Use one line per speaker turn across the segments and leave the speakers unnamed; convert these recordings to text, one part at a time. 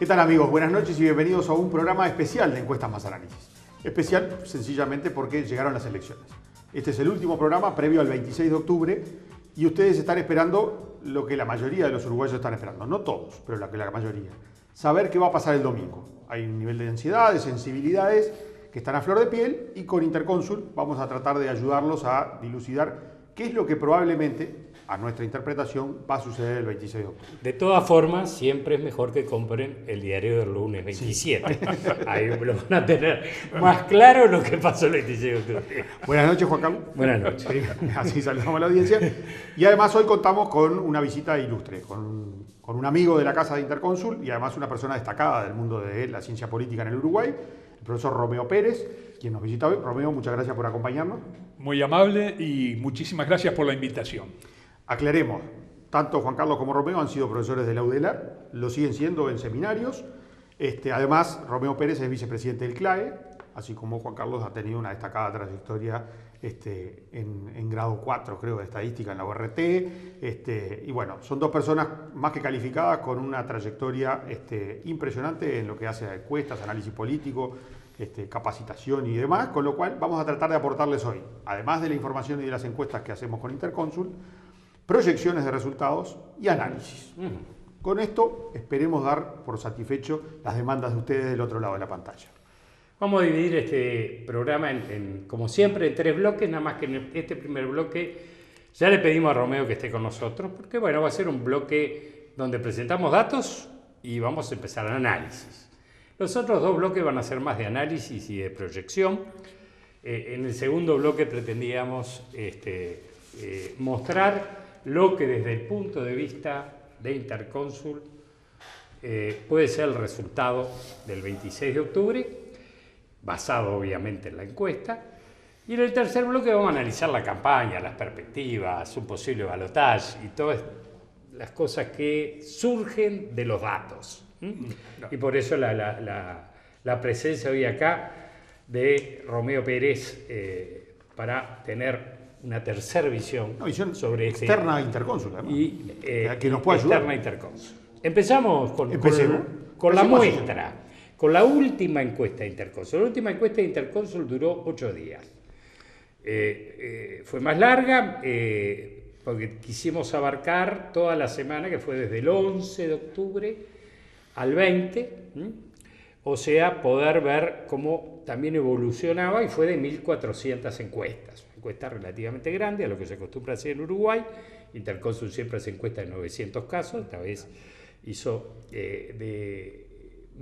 ¿Qué tal, amigos? Buenas noches y bienvenidos a un programa especial de Encuestas Más Análisis. Especial sencillamente porque llegaron las elecciones. Este es el último programa previo al 26 de octubre y ustedes están esperando lo que la mayoría de los uruguayos están esperando. No todos, pero lo que la mayoría. Saber qué va a pasar el domingo. Hay un nivel de ansiedad, de sensibilidades que están a flor de piel y con Intercónsul vamos a tratar de ayudarlos a dilucidar qué es lo que probablemente, a nuestra interpretación, va a suceder el 26 de octubre.
De todas formas, siempre es mejor que compren el diario del lunes 27. Sí. Ahí lo van a tener más claro lo que pasó el 26 de octubre.
Buenas noches, Juan Carlos.
Buenas noches.
Así saludamos a la audiencia. Y además hoy contamos con una visita ilustre, con un amigo de la Casa de Intercónsul y además una persona destacada del mundo de la ciencia política en el Uruguay, el profesor Romeo Pérez, quien nos visita hoy. Romeo, muchas gracias por acompañarnos.
Muy amable y muchísimas gracias por la invitación.
Aclaremos, tanto Juan Carlos como Romeo han sido profesores de la UDELAR, lo siguen siendo en seminarios. Además, Romeo Pérez es vicepresidente del CLAE, así como Juan Carlos ha tenido una destacada trayectoria en grado 4, creo, de estadística en la URT. Y bueno, son dos personas más que calificadas con una trayectoria impresionante en lo que hace a encuestas, análisis político, capacitación y demás, con lo cual vamos a tratar de aportarles hoy, además de la información y de las encuestas que hacemos con Intercónsul, proyecciones de resultados y análisis. Con esto esperemos dar por satisfecho las demandas de ustedes del otro lado de la pantalla.
Vamos a dividir este programa, como siempre, en 3 bloques, nada más que en este primer bloque ya le pedimos a Romeo que esté con nosotros, porque bueno, va a ser un bloque donde presentamos datos y vamos a empezar el análisis. Los otros 2 bloques van a ser más de análisis y de proyección. En el segundo bloque pretendíamos mostrar lo que desde el punto de vista de Intercónsul puede ser el resultado del 26 de octubre, basado obviamente en la encuesta. Y en el tercer bloque vamos a analizar la campaña, las perspectivas, un posible balotaje y todas las cosas que surgen de los datos. Y por eso la presencia hoy acá de Romeo Pérez para tener una tercera visión, sobre
externa a Intercónsul, además,
y
que nos puede ayudar.
Externa a Intercónsul. Empezamos con la muestra, con la última encuesta de Intercónsul. La última encuesta de Intercónsul duró 8 días. Fue más larga porque quisimos abarcar toda la semana, que fue desde el 11 de octubre al 20, o sea, poder ver cómo también evolucionaba, y fue de 1.400 encuestas. Encuesta relativamente grande, a lo que se acostumbra hacer en Uruguay. Intercónsul siempre hace encuestas de 900 casos, esta vez hizo de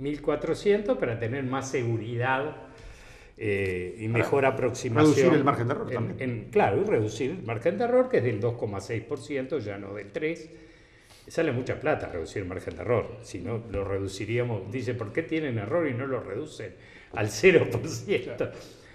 1.400 para tener más seguridad y mejor aproximación.
Reducir el margen de error también.
Claro, y reducir el margen de error, que es del 2,6%, ya no del 3%. Sale mucha plata reducir el margen de error, si no lo reduciríamos. Dice, ¿por qué tienen error y no lo reducen al 0%?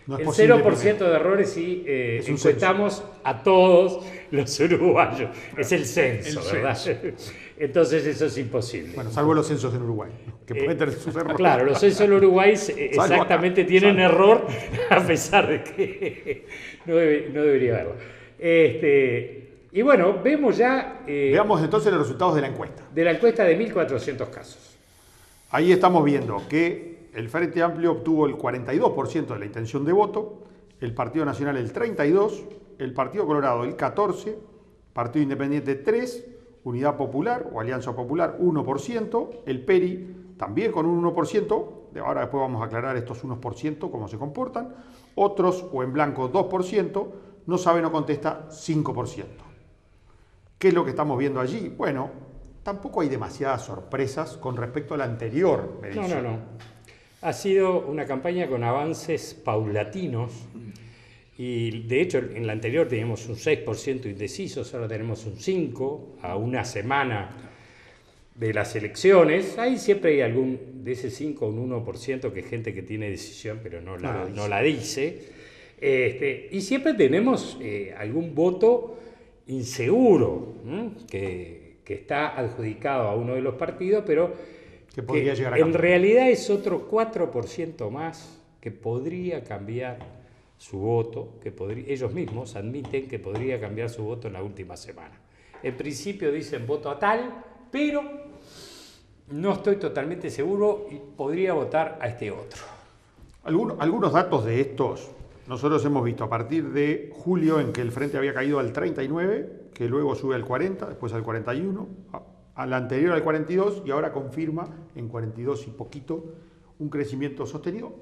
No es el 0% de errores si encuestamos a todos los uruguayos. Es el censo, ¿verdad? Censo. Entonces eso es imposible.
Bueno, salvo los censos en Uruguay, que pueden tener sus errores.
Claro, los censos en Uruguay exactamente tienen error, a pesar de que no debería haberlo. Y bueno, vemos ya...
Veamos entonces los resultados de la encuesta.
De la encuesta de 1.400 casos.
Ahí estamos viendo que el Frente Amplio obtuvo el 42% de la intención de voto, el Partido Nacional el 32%, el Partido Colorado el 14%, Partido Independiente 3%, Unidad Popular o Alianza Popular 1%, el PERI también con un 1%, ahora después vamos a aclarar estos 1% cómo se comportan, otros o en blanco 2%, no sabe, no contesta 5%. ¿Qué es lo que estamos viendo allí? Bueno, tampoco hay demasiadas sorpresas con respecto a la anterior medición.
No. Ha sido una campaña con avances paulatinos y de hecho en la anterior teníamos un 6% indecisos, ahora tenemos un 5% a una semana de las elecciones. Ahí siempre hay algún de ese 5 o un 1% que es gente que tiene decisión pero no la dice. Y siempre tenemos algún voto inseguro, que está adjudicado a uno de los partidos, pero
que podría llegar a
en realidad es otro 4% más que podría cambiar su voto, ellos mismos admiten que podría cambiar su voto en la última semana. En principio dicen voto a tal, pero No estoy totalmente seguro y podría votar a este otro.
Algunos datos de estos nosotros hemos visto a partir de julio, en que el frente había caído al 39, que luego sube al 40, después al 41, al anterior al 42 y ahora confirma en 42 y poquito un crecimiento sostenido,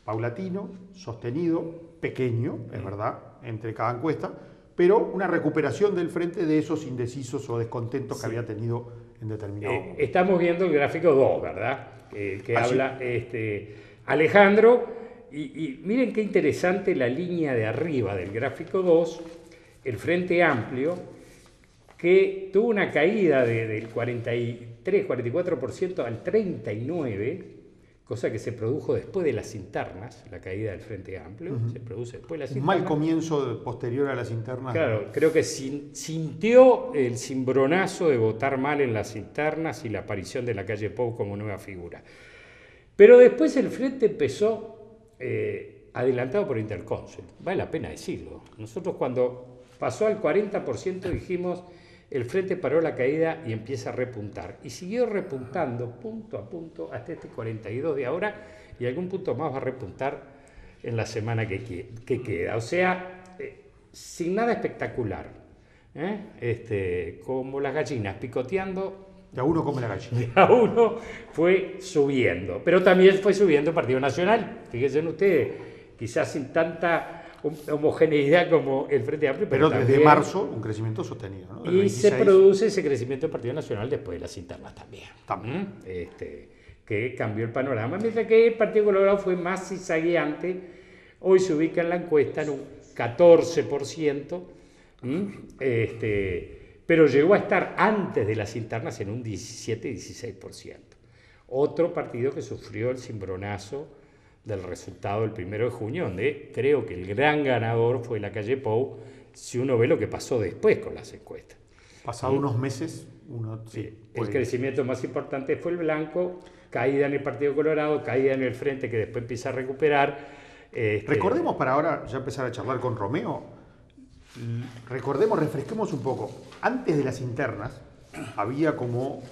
paulatino, sostenido, pequeño, es verdad, entre cada encuesta, pero una recuperación del frente de esos indecisos o descontentos que había tenido en determinado momento.
Estamos viendo el gráfico 2, ¿verdad? Que
Así.
habla Alejandro, y miren qué interesante la línea de arriba del gráfico 2, el frente amplio, que tuvo una caída del 43-44% al 39%, cosa que se produjo después de las internas, la caída del frente amplio, se produce después de las
Un
internas.
mal comienzo posterior a las internas.
Claro, creo que sintió el cimbronazo de votar mal en las internas y la aparición de la calle Pou como nueva figura. Pero después el frente empezó adelantado por Interconsult, vale la pena decirlo. Nosotros cuando pasó al 40% dijimos, el frente paró la caída y empieza a repuntar. Y siguió repuntando punto a punto hasta este 42 de ahora, y algún punto más va a repuntar en la semana que queda. O sea, sin nada espectacular, como las gallinas picoteando.
De a uno come la gallina.
A uno fue subiendo, pero también fue subiendo el Partido Nacional. Fíjense ustedes, quizás sin tanta homogeneidad como el Frente Amplio,
Pero
también,
desde marzo un crecimiento sostenido, ¿no? Del
y
26.
se produce ese crecimiento del Partido Nacional después de las internas también. Que cambió el panorama, mientras que el Partido Colorado fue más cizagueante. Hoy se ubica en la encuesta en un 14%, pero llegó a estar antes de las internas en un 17-16%. Otro partido que sufrió el cimbronazo del resultado del 1 de junio, donde creo que el gran ganador fue la calle Pou, si uno ve lo que pasó después con las encuestas.
Pasado unos meses,
El crecimiento más importante fue el blanco, caída en el Partido Colorado, caída en el Frente, que después empieza a recuperar.
Recordemos, para ahora ya empezar a charlar con Romeo, refresquemos un poco. Antes de las internas había como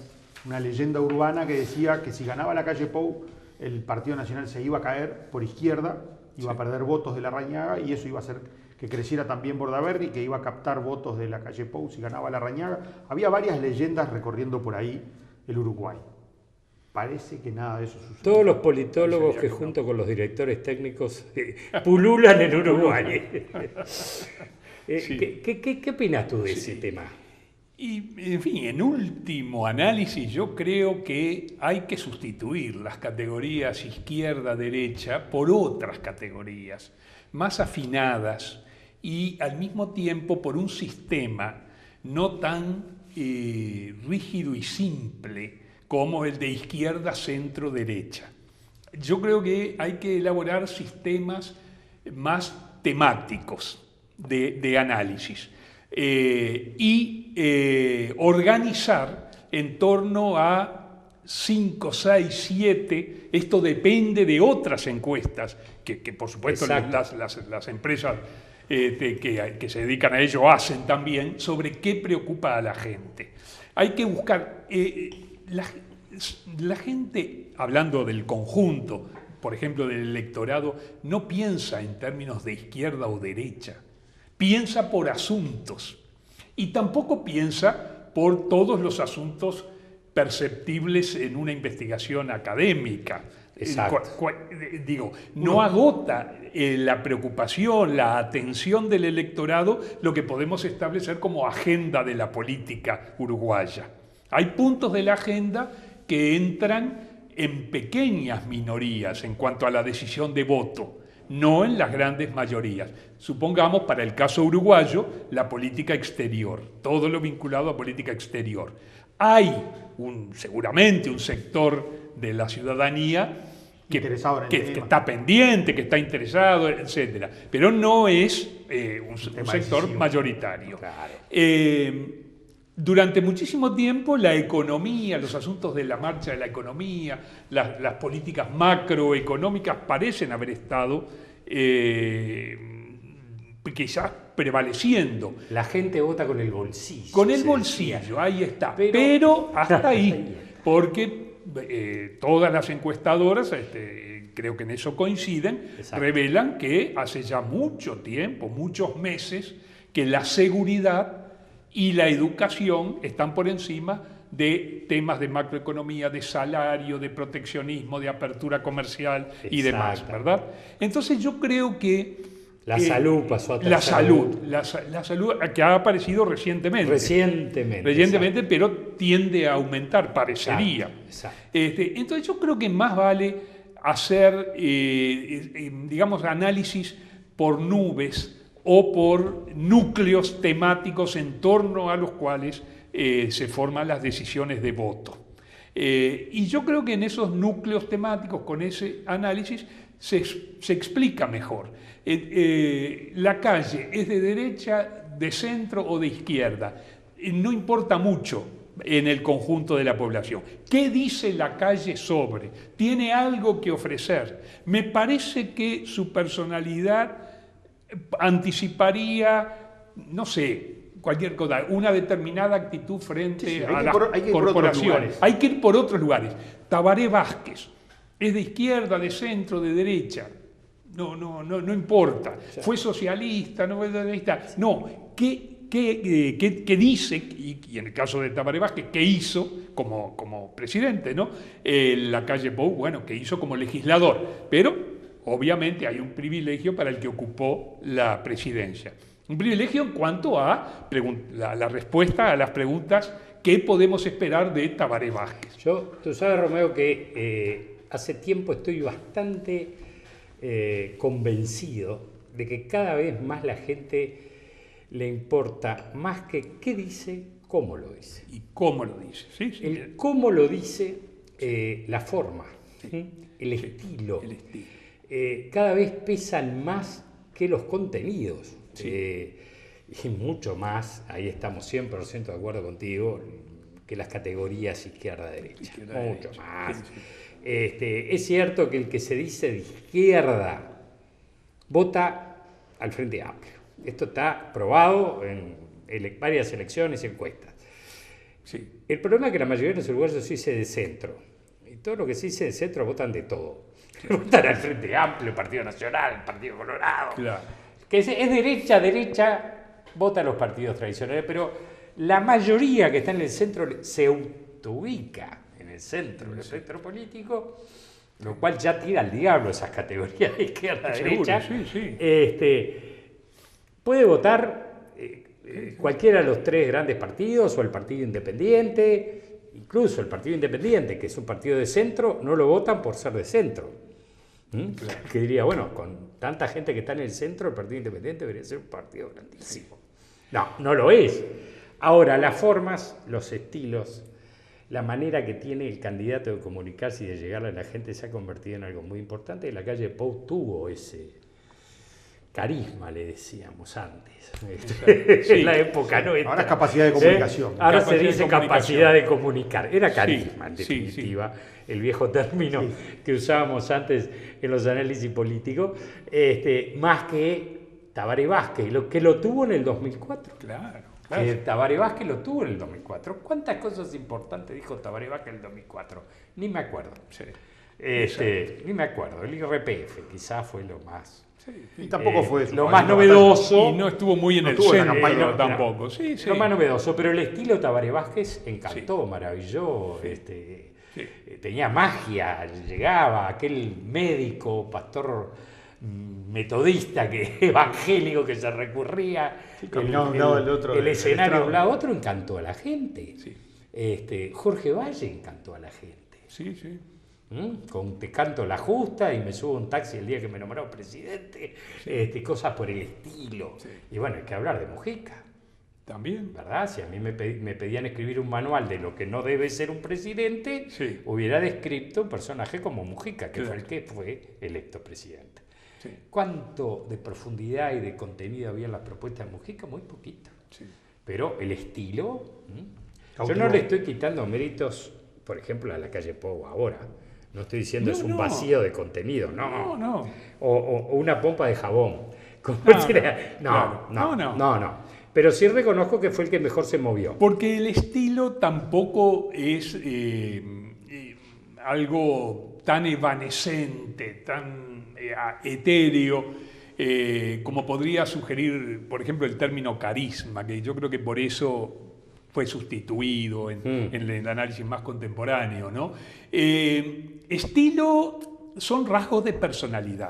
una leyenda urbana que decía que si ganaba la calle Pou, el Partido Nacional se iba a caer por izquierda, iba a perder votos de Larrañaga, y eso iba a hacer que creciera también Bordaberry, que iba a captar votos de la calle Pou si ganaba Larrañaga. Había varias leyendas recorriendo por ahí el Uruguay. Parece que nada de eso sucedió.
Todos los politólogos que junto con los directores técnicos pululan en Uruguay. ¿Qué opinas tú de ese tema?
Y, en fin, en último análisis, yo creo que hay que sustituir las categorías izquierda-derecha por otras categorías más afinadas y al mismo tiempo por un sistema no tan rígido y simple como el de izquierda-centro-derecha. Yo creo que hay que elaborar sistemas más temáticos de análisis. Organizar en torno a 5, 6, 7, esto depende de otras encuestas, que por supuesto las empresas que se dedican a ello hacen también, sobre qué preocupa a la gente. Hay que buscar, la gente, hablando del conjunto, por ejemplo del electorado, no piensa en términos de izquierda o derecha. Piensa por asuntos y tampoco piensa por todos los asuntos perceptibles en una investigación académica. No agota la preocupación, la atención del electorado, lo que podemos establecer como agenda de la política uruguaya. Hay puntos de la agenda que entran en pequeñas minorías en cuanto a la decisión de voto, no en las grandes mayorías. Supongamos, para el caso uruguayo, la política exterior, todo lo vinculado a política exterior. Hay seguramente un sector de la ciudadanía que está pendiente, que está interesado, etc. Pero no es un sector mayoritario.
Claro.
Durante muchísimo tiempo la economía, los asuntos de la marcha de la economía, las políticas macroeconómicas parecen haber estado quizás prevaleciendo.
La gente vota con el bolsillo.
Con el bolsillo, ahí está. Pero hasta ahí, porque todas las encuestadoras, creo que en eso coinciden,
Exacto.
revelan que hace ya mucho tiempo, muchos meses, que la seguridad y la educación están por encima de temas de macroeconomía, de salario, de proteccionismo, de apertura comercial y demás,
Exacto.
¿verdad? Entonces yo creo que
La salud pasó a
la
tercer
salud,
lugar.
la salud que ha aparecido recientemente.
Recientemente.
Pero tiende a aumentar, parecería.
Exacto.
Entonces yo creo que más vale hacer, digamos, análisis por nubes o por núcleos temáticos en torno a los cuales se forman las decisiones de voto. Y yo creo que en esos núcleos temáticos, con ese análisis, se explica mejor. La calle es de derecha, de centro o de izquierda. No importa mucho en el conjunto de la población. ¿Qué dice la calle sobre? ¿Tiene algo que ofrecer? Me parece que su personalidad anticiparía, no sé, cualquier cosa, una determinada actitud frente
Sí,
a las corporaciones. Hay que ir por otros lugares. Tabaré Vázquez es de izquierda, de centro, de derecha. No importa. Fue socialista, no fue socialista. No, ¿qué dice? Y en el caso de Tabaré Vázquez, ¿qué hizo como presidente, ¿no? La calle Pou, bueno, ¿qué hizo como legislador? Pero obviamente hay un privilegio para el que ocupó la presidencia. Un privilegio en cuanto a la respuesta a las preguntas ¿qué podemos esperar de Tabaré Vázquez?
Tú sabes, Romeo, que hace tiempo estoy bastante convencido de que cada vez más la gente le importa más que qué dice, cómo lo dice.
¿Y cómo lo dice? Sí.
El cómo lo dice, la forma, el estilo.
El estilo.
Cada vez pesan más que los contenidos.
Sí.
Y mucho más, ahí estamos 100% de acuerdo contigo, que las categorías izquierda-derecha. Mucho más.
Sí.
Es cierto que el que se dice de izquierda vota al Frente Amplio. Esto está probado en varias elecciones y encuestas.
Sí.
El problema es que la mayoría de los uruguayos se dice de centro. Y todo lo que se dice de centro votan de todo. Votan al Frente Amplio, el Partido Nacional, el Partido Colorado.
Claro.
Que es derecha, vota a los partidos tradicionales, pero la mayoría que está en el centro se autoubica en el centro del espectro político, lo cual ya tira al diablo esas categorías de izquierda-derecha.
Sí.
Puede votar cualquiera de los tres grandes partidos o el Partido Independiente, incluso el Partido Independiente, que es un partido de centro, no lo votan por ser de centro. Claro. Que diría, bueno, con tanta gente que está en el centro, el Partido Independiente debería ser un partido grandísimo. No lo es. Ahora, las formas, los estilos, la manera que tiene el candidato de comunicarse y de llegarle a la gente se ha convertido en algo muy importante. La calle Pou tuvo ese carisma, le decíamos antes.
Sí.
En la época nuestra.
Ahora es capacidad de comunicación.
Ahora
Capacidad
se dice
de comunicación.
capacidad de comunicar. Era carisma,
Sí,
en
sí,
definitiva, el viejo término que usábamos antes en los análisis políticos, más que Tabaré Vázquez, que lo tuvo en el 2004.
Claro.
Tabaré Vázquez lo tuvo en el 2004. ¿Cuántas cosas importantes dijo Tabaré Vázquez en el 2004? Ni me acuerdo.
Sí.
Ni me acuerdo. El IRPF quizás fue lo más...
Y tampoco fue
lo más novedoso.
Y no estuvo muy en
No
el
estuvo en la
centro
campaña,
tampoco. Sí.
Lo más novedoso, pero el estilo Tabaré Vázquez encantó, maravilló. Tenía magia, llegaba aquel médico, pastor metodista, evangélico que se recurría, el escenario de un lado a otro encantó a la gente.
Sí.
Jorge Valle encantó a la gente.
Sí.
Con Te canto la justa y me subo a un taxi el día que me nombró presidente, cosas por el estilo.
Sí.
Y bueno, hay que hablar de Mujica.
También.
¿Verdad? Si a mí me pedían escribir un manual de lo que no debe ser un presidente,
Sí.
hubiera descrito un personaje como Mujica, que
Claro.
fue el que fue electo presidente.
Sí.
¿Cuánto de profundidad y de contenido había en las propuestas de Mujica? Muy poquito.
Sí.
Pero el estilo... Yo
Cautivó.
no le estoy quitando méritos, por ejemplo, a la calle Pou ahora. No estoy diciendo
No,
es un
no.
vacío de contenido, no.
No.
O una pompa de jabón. No. Pero sí reconozco que fue el que mejor se movió.
Porque el estilo tampoco es, algo tan evanescente, tan etéreo, como podría sugerir, por ejemplo, el término carisma, que yo creo que por eso fue sustituido en el análisis más contemporáneo, ¿no? Estilo son rasgos de personalidad.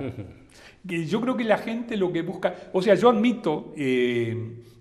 Yo creo que la gente lo que busca, o sea, yo admito,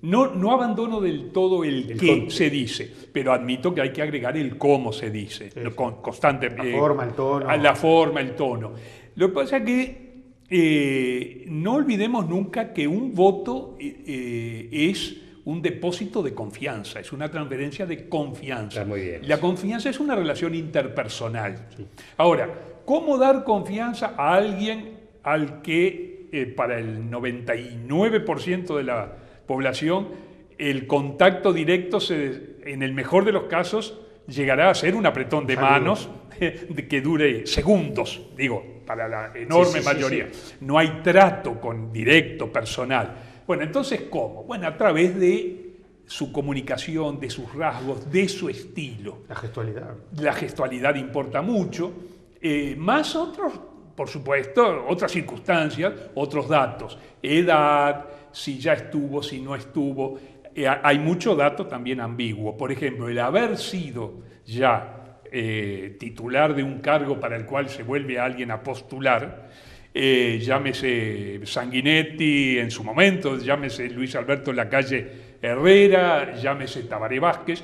no abandono del todo el qué se dice, pero admito que hay que agregar el cómo se dice,
Sí.
constante.
La forma, el tono.
La forma, el tono. Lo que pasa es que no olvidemos nunca que un voto es un depósito de confianza, es una transferencia de confianza.
Está muy bien.
La confianza es una relación interpersonal. Sí. Ahora, ¿cómo dar confianza a alguien al que para el 99% de la población el contacto directo, en el mejor de los casos, llegará a ser un apretón de manos que dure segundos, digo, para la enorme mayoría? Sí. No hay trato directo, personal. Bueno, entonces, ¿cómo? Bueno, a través de su comunicación, de sus rasgos, de su estilo.
La gestualidad.
La gestualidad importa mucho, más otros, por supuesto, otras circunstancias, otros datos. Edad, si ya estuvo, si no estuvo. Hay mucho dato también ambiguo. Por ejemplo, el haber sido ya titular de un cargo para el cual se vuelve a alguien a postular, llámese Sanguinetti en su momento, llámese Luis Alberto Lacalle Herrera, llámese Tabaré Vázquez,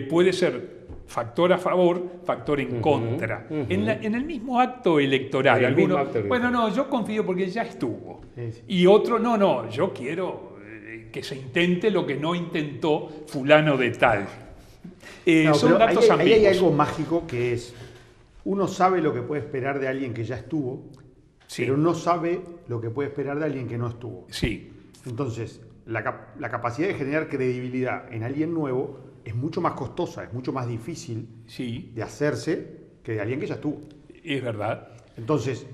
puede ser factor a favor, factor en contra. En el mismo acto electoral. Bueno, no, yo confío porque ya estuvo. Sí. Y otro, no, yo quiero que se intente lo que no intentó fulano de tal. Son datos ambiguos.
Ahí hay algo mágico que es, uno sabe lo que puede esperar de alguien que ya estuvo, sí, pero no sabe lo que puede esperar de alguien que no estuvo.
Sí.
Entonces, la capacidad de generar credibilidad en alguien nuevo es mucho más costosa, es mucho más difícil de hacerse que de alguien que ya estuvo.
Es verdad.
Entonces,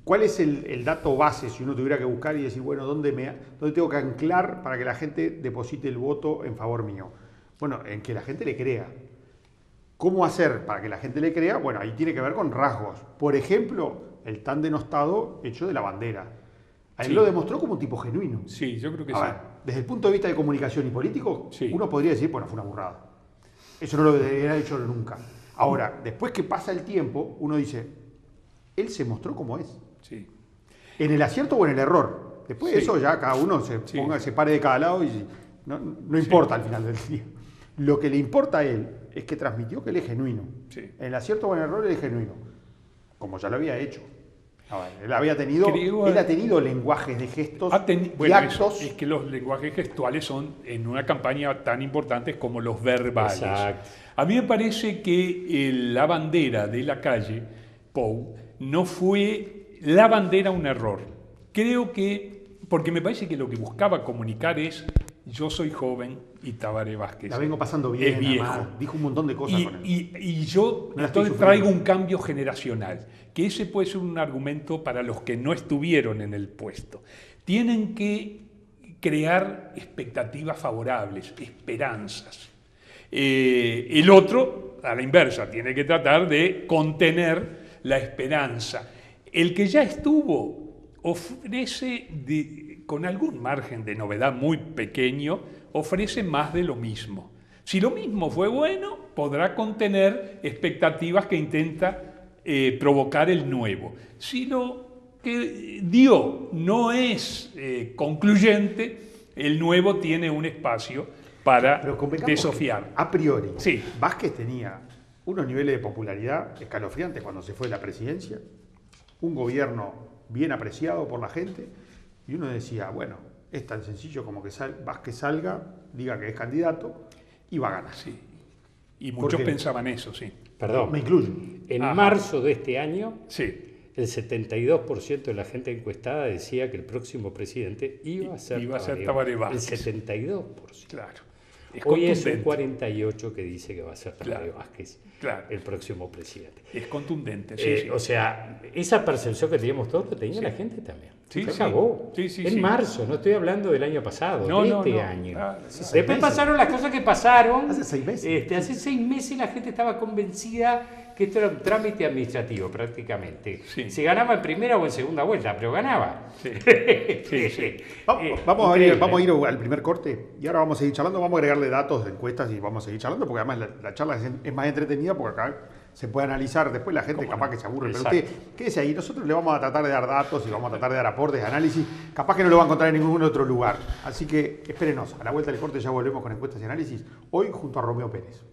¿cuál es el dato base si uno tuviera que buscar y decir, bueno, ¿dónde tengo que anclar para que la gente deposite el voto en favor mío? Bueno, en que la gente le crea. ¿Cómo hacer para que la gente le crea? Bueno, ahí tiene que ver con rasgos. Por ejemplo, el tan denostado hecho de la bandera. Ahí lo demostró como un tipo genuino.
Sí, yo creo que sí.
Ver, desde el punto de vista de comunicación y político, uno podría decir, bueno, fue una burrada. Eso no lo debería haber hecho nunca. Ahora, después que pasa el tiempo, uno dice, él se mostró como es.
Sí.
En el acierto o en el error. Después de eso ya cada uno se pare de cada lado y no importa al final del día. Lo que le importa a él es que transmitió que él es genuino. Sí. En el acierto o en el error él es genuino. Como ya lo había hecho. Él ha tenido lenguajes de gestos y actos.
Es que los lenguajes gestuales son en una campaña tan importantes como los verbales.
Exacto.
A mí me parece que la bandera de Lacalle Pou no fue la bandera un error. Creo que, porque me parece que lo que buscaba comunicar es: yo soy joven y Tabaré Vázquez
la vengo pasando bien,
es viejo.
Además, dijo un montón de cosas con él.
Y yo entonces traigo un cambio generacional, que ese puede ser un argumento para los que no estuvieron en el puesto. Tienen que crear expectativas favorables, esperanzas. El otro, a la inversa, tiene que tratar de contener la esperanza. El que ya estuvo ofrece, con algún margen de novedad muy pequeño, ofrece más de lo mismo. Si lo mismo fue bueno, podrá contener expectativas que intenta provocar el nuevo. Si lo que dio no es concluyente, el nuevo tiene un espacio para desafiar.
A priori, Vázquez tenía unos niveles de popularidad escalofriantes cuando se fue de la presidencia, un gobierno bien apreciado por la gente, y uno decía, bueno, es tan sencillo como que Vázquez salga, diga que es candidato y va a ganar.
Sí. Y muchos pensaban eso, sí.
Perdón.
Me incluyo.
En marzo de este año,
el
72% de la gente encuestada decía que el próximo presidente iba a ser
Tabaré Vázquez.
El 72%.
Claro.
Hoy es un 48% que dice que va a ser Tabaré Vázquez el próximo presidente.
Es contundente,
O sea, esa percepción que teníamos todos, lo tenía la gente también.
Se
acabó. En marzo, no estoy hablando del año pasado, de este año. Después pasaron las cosas que pasaron.
Hace 6 meses.
Hace 6 meses la gente estaba convencida que esto era un trámite administrativo prácticamente.
Sí.
Se ganaba en primera o en segunda vuelta, pero ganaba.
Sí. Sí, sí.
Vamos a ir al primer corte y ahora vamos a seguir charlando, vamos a agregarle datos de encuestas y vamos a seguir charlando porque además la charla es más entretenida porque acá se puede analizar, después la gente capaz que se aburre, pero usted quédese ahí, nosotros le vamos a tratar de dar datos y vamos a tratar de dar aportes, análisis, capaz que no lo va a encontrar en ningún otro lugar, así que espérenos, a la vuelta del corte ya volvemos con encuestas y análisis, hoy junto a Romeo Pérez.